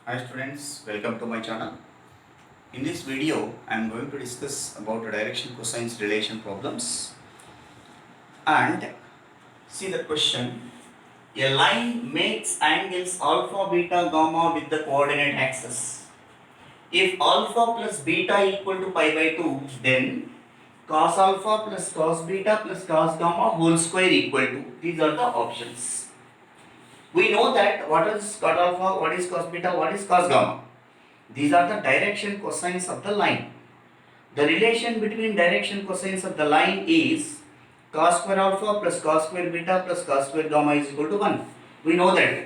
Hi students, welcome to my channel. In this video, I am going to discuss about the direction cosines relation problems. And see the question. A line makes angles alpha, beta, gamma with the coordinate axis. If alpha plus beta equal to pi by 2, then cos alpha plus cos beta plus cos gamma whole square equal to. These are the options. We know that what is cos alpha, what is cos beta, what is cos gamma. These are the direction cosines of the line. The relation between direction cosines of the line is cos square alpha plus cos square beta plus cos square gamma is equal to 1. We know that.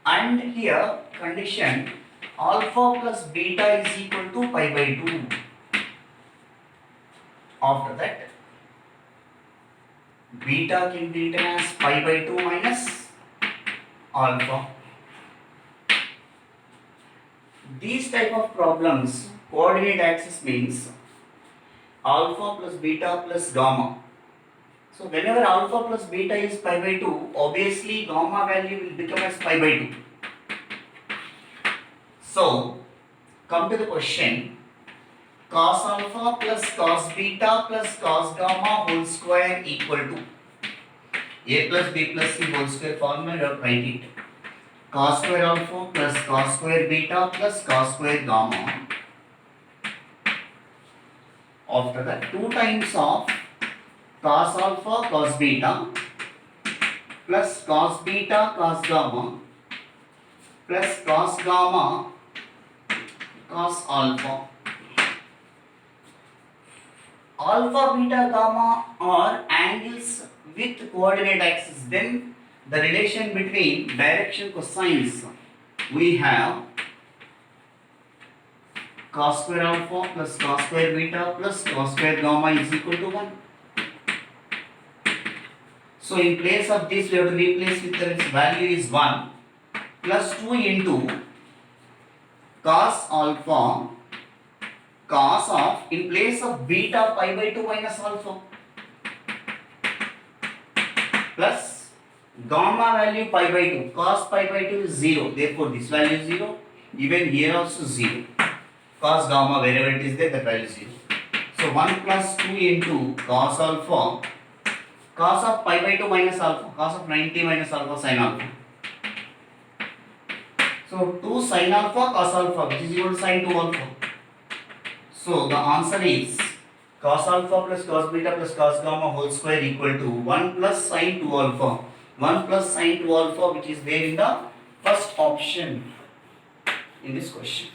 And here condition alpha plus beta is equal to pi by 2. After that, beta can be written as pi by 2 minus alpha. These type of problems, coordinate axis means alpha plus beta plus gamma. So whenever alpha plus beta is pi by 2, obviously gamma value will become as pi by 2. So come to the question, cos alpha plus cos beta plus cos gamma whole square equal to a plus b plus c whole square formula, you have to write it. Cos square alpha plus cos square beta plus cos square gamma. After that, 2 times of cos alpha cos beta plus cos beta cos gamma plus cos gamma cos alpha. Alpha, beta, gamma are angles with coordinate axis. Then the relation between direction cosines, we have cos square alpha plus cos square beta plus cos square gamma is equal to 1. So in place of this we have to replace with its value is 1 plus 2 into cos alpha cos of, in place of beta, pi by 2 minus alpha plus gamma value pi by 2. Cos pi by 2 is 0, therefore this value is 0. Even here also 0. Cos gamma, wherever it is there, that value is 0. So 1 plus 2 into cos alpha, cos of pi by 2 minus alpha, cos of 90 minus alpha sin alpha. So 2 sin alpha cos alpha, which is equal to sin 2 alpha. So the answer is cos alpha plus cos beta plus cos gamma whole square equal to 1 plus sin 2 alpha. 1 plus sin 2 alpha, which is there in the first option in this question.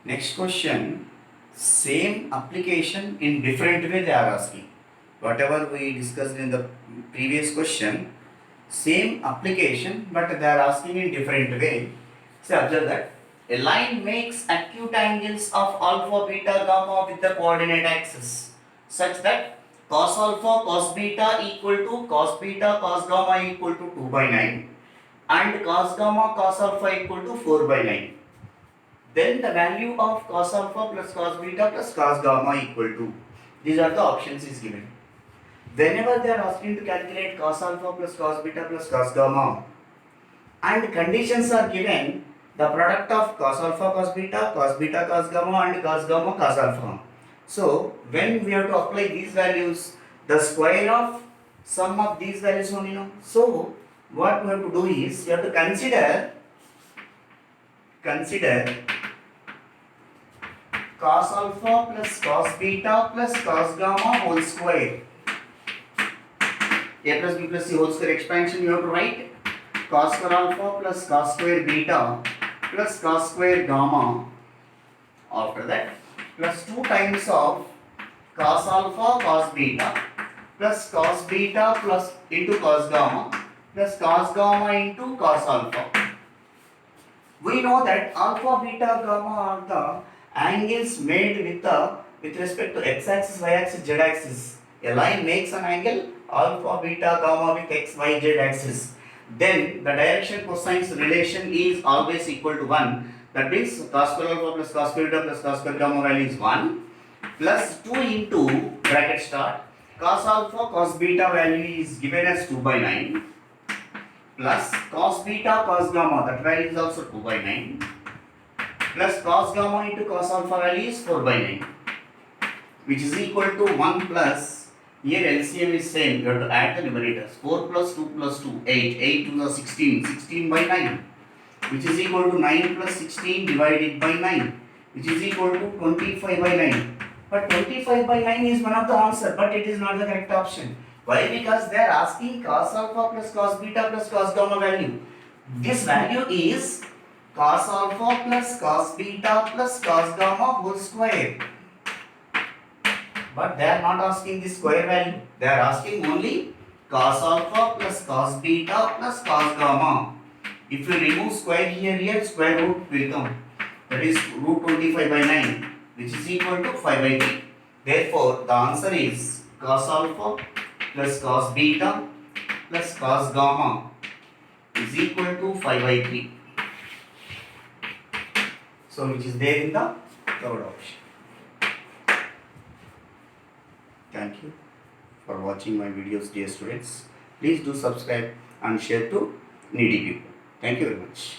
Next question, same application in different way they are asking. Whatever we discussed in the previous question, same application, but they are asking in different way. So observe that a line makes acute angles of alpha, beta, gamma with the coordinate axis such that cos alpha, cos beta equal to cos beta, cos gamma equal to 2 by 9 and cos gamma, cos alpha equal to 4 by 9. Then the value of cos alpha plus cos beta plus cos gamma equal to. These are the options is given. Whenever they are asking to calculate cos alpha plus cos beta plus cos gamma and conditions are given, the product of cos alpha cos beta cos gamma and cos gamma cos alpha. So when we have to apply these values, the square of sum of these values only know. So what we have to do is we have to consider cos alpha plus cos beta plus cos gamma whole square. A plus b plus c whole square expansion you have to write cos square alpha plus cos square beta plus cos square gamma. After that plus 2 times of cos alpha cos beta plus cos beta plus into cos gamma plus cos gamma into cos alpha. We know that alpha, beta, gamma are the angles made with respect to x axis, y axis, z axis. A line makes an angle alpha, beta, gamma with x, y, z axis. Then the direction cosines relation is always equal to 1. That means cos square alpha plus cos square beta plus cos square gamma value is 1 plus 2 into bracket start cos alpha cos beta value is given as 2 by 9 plus cos beta cos gamma, that value is also 2 by 9, plus cos gamma into cos alpha value is 4 by 9, which is equal to 1 plus, here LCM is same, you have to add the numerators, 4 plus 2 plus 2, 8, 8 to the 16, 16 by 9, which is equal to 9 plus 16 divided by 9, which is equal to 25 by 9. But 25 by 9 is one of the answer, but it is not the correct option. Why? Because they are asking cos alpha plus cos beta plus cos gamma value. This value is cos alpha plus cos beta plus cos gamma whole square. But they are not asking the square value. They are asking only cos alpha plus cos beta plus cos gamma. If you remove square here, square root will come. That is root 25 by 9, which is equal to 5 by 3. Therefore, the answer is cos alpha plus cos beta plus cos gamma is equal to 5 by 3. So, which is there in the third option. Thank you for watching my videos, dear students. Please do subscribe and share to needy people. Thank you very much.